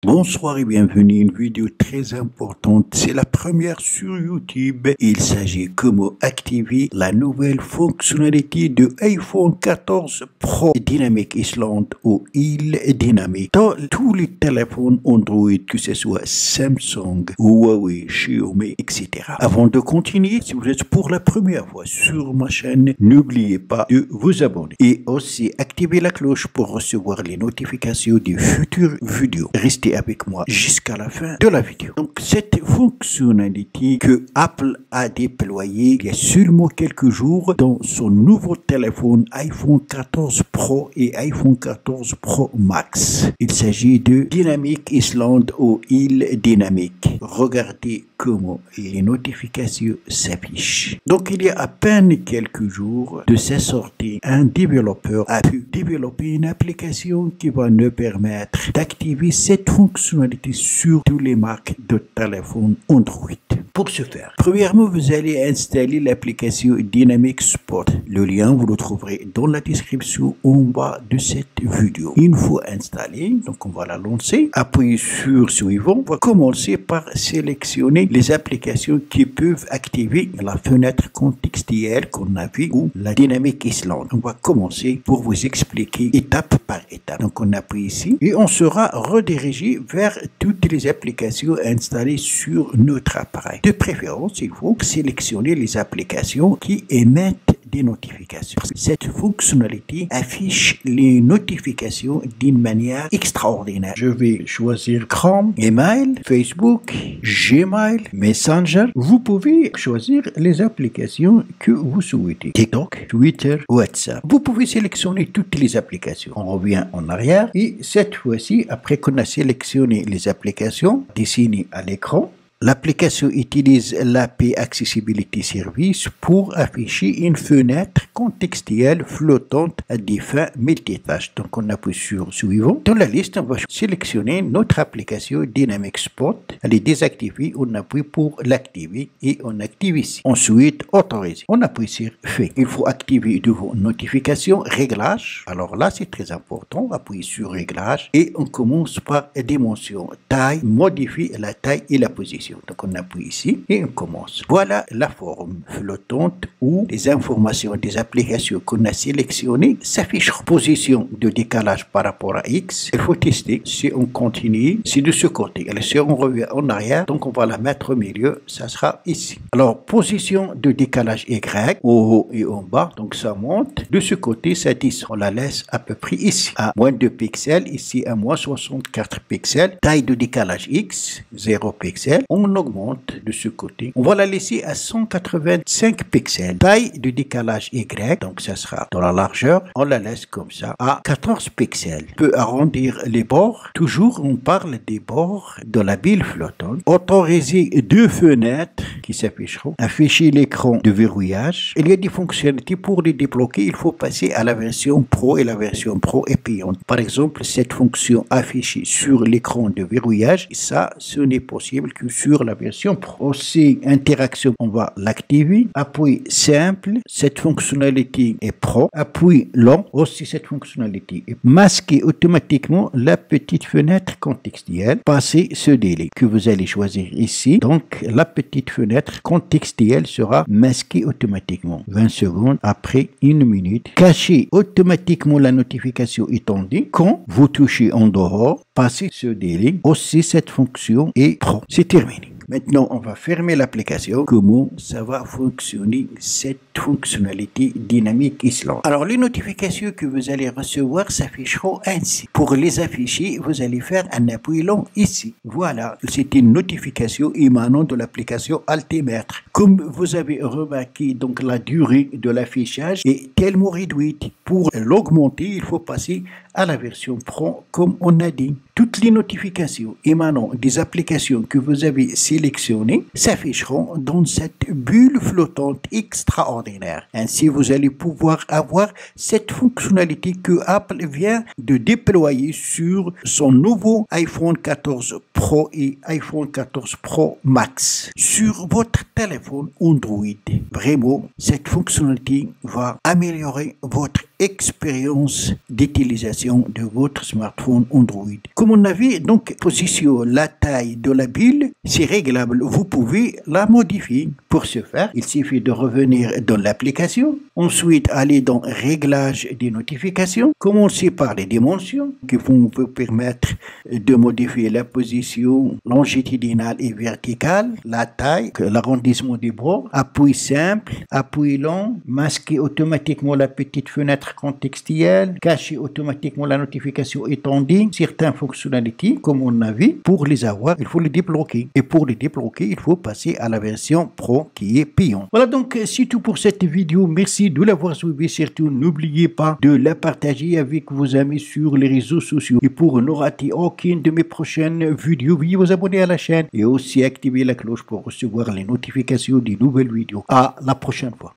Bonsoir et bienvenue à une vidéo très importante. C'est la première sur YouTube. Il s'agit comment activer la nouvelle fonctionnalité de iPhone 14 Pro Dynamic Island ou île dynamique dans tous les téléphones Android, que ce soit Samsung, Huawei, Xiaomi, etc. Avant de continuer, si vous êtes pour la première fois sur ma chaîne, n'oubliez pas de vous abonner et aussi activer la cloche pour recevoir les notifications des futures vidéos. Restez avec moi jusqu'à la fin de la vidéo. Donc cette fonctionnalité que Apple a déployée il y a seulement quelques jours dans son nouveau téléphone iPhone 14 Pro et iPhone 14 Pro Max. Il s'agit de Dynamic Island ou île dynamique. Regardez comment les notifications s'affichent. Donc il y a à peine quelques jours de sa sortie, un développeur a pu développer une application qui va nous permettre d'activer cette fonctionnalité sur tous les marques de téléphones Android. Pour ce faire, premièrement, vous allez installer l'application Dynamic Spot. Le lien, vous le trouverez dans la description en bas de cette vidéo. Une fois installée, donc on va la lancer. Appuyez sur suivant. On va commencer par sélectionner les applications qui peuvent activer la fenêtre contextuelle qu'on a vue ou la Dynamic Island. On va commencer pour vous expliquer étape par étape. Donc on appuie ici et on sera redirigé vers toutes les applications installées sur notre appareil. De préférence, il faut sélectionner les applications qui émettent des notifications. Cette fonctionnalité affiche les notifications d'une manière extraordinaire. Je vais choisir Chrome, Email, Facebook, Gmail, Messenger. Vous pouvez choisir les applications que vous souhaitez. TikTok, Twitter, WhatsApp. Vous pouvez sélectionner toutes les applications. On revient en arrière et cette fois-ci, après qu'on a sélectionné les applications dessinées à l'écran, l'application utilise l'API Accessibility Service pour afficher une fenêtre contextuelle flottante à des fins multitâches. Donc on appuie sur suivant. Dans la liste, on va sélectionner notre application Dynamic Spot. Elle est désactivée. On appuie pour l'activer et on active ici. Ensuite, autoriser. On appuie sur fait. Il faut activer de vos notifications, réglages. Alors là, c'est très important. Appuyez sur réglage et on commence par dimension, taille, modifier la taille et la position. Donc on appuie ici et on commence. Voilà la forme flottante où les informations des applications qu'on a sélectionnées s'affichent. Position de décalage par rapport à X. Il faut tester si on continue, c'est de ce côté. Et si on revient en arrière, donc on va la mettre au milieu, ça sera ici. Alors position de décalage Y, au haut et en bas, donc ça monte. De ce côté, ça descend. On la laisse à peu près ici, à moins 2 pixels, ici à moins 64 pixels. Taille de décalage X, 0 pixels. On augmente de ce côté. On va la laisser à 185 pixels. Taille de décalage Y, donc ça sera dans la largeur. On la laisse comme ça à 14 pixels. On peut arrondir les bords. Toujours, on parle des bords de la bulle flottante. Autoriser deux fenêtres qui s'afficheront. Afficher l'écran de verrouillage. Il y a des fonctionnalités pour les débloquer. Il faut passer à la version Pro et la version Pro est payante. Par exemple, cette fonction affichée sur l'écran de verrouillage, ça, ce n'est possible que sur la version Pro. Aussi, interaction, on va l'activer. Appui simple, cette fonctionnalité est Pro. Appui long, aussi cette fonctionnalité est masquer automatiquement la petite fenêtre contextuelle. Passez ce délai que vous allez choisir ici. Donc, la petite fenêtre contextuelle sera masquée automatiquement. 20 secondes après 1 minute. Cachez automatiquement la notification étendue. Quand vous touchez en dehors, passez ce délai. Aussi, cette fonction est Pro. C'est terminé. Maintenant, on va fermer l'application. Comment ça va fonctionner cette fonctionnalité Dynamic Island? Alors, les notifications que vous allez recevoir s'afficheront ainsi. Pour les afficher, vous allez faire un appui long ici. Voilà, c'est une notification émanant de l'application Altimètre. Comme vous avez remarqué, donc la durée de l'affichage est tellement réduite. Pour l'augmenter, il faut passer à la version Pro, comme on a dit. Toutes les notifications émanant des applications que vous avez sélectionnées s'afficheront dans cette bulle flottante extraordinaire. Ainsi, vous allez pouvoir avoir cette fonctionnalité que Apple vient de déployer sur son nouveau iPhone 14 Pro et iPhone 14 Pro Max sur votre téléphone Android. Vraiment, cette fonctionnalité va améliorer votre expérience d'utilisation l'application de votre smartphone Android. Comme on a vu, donc, position, la taille de la bulle, c'est réglable. Vous pouvez la modifier. Pour ce faire, il suffit de revenir dans l'application. Ensuite, aller dans Réglages des notifications. Commencez par les dimensions qui vont vous permettre de modifier la position longitudinale et verticale, la taille, l'arrondissement des bords, appui simple, appui long, masquer automatiquement la petite fenêtre contextuelle, cacher automatiquement la notification étendue, certaines fonctionnalités, comme on a vu. Pour les avoir, il faut les débloquer. Et pour les débloquer, il faut passer à la version Pro qui est payante. Voilà, donc c'est tout pour cette vidéo. Merci de l'avoir suivi. Surtout, n'oubliez pas de la partager avec vos amis sur les réseaux sociaux. Et pour ne rater aucune de mes prochaines vidéos, veuillez vous abonner à la chaîne et aussi activer la cloche pour recevoir les notifications des nouvelles vidéos. À la prochaine fois.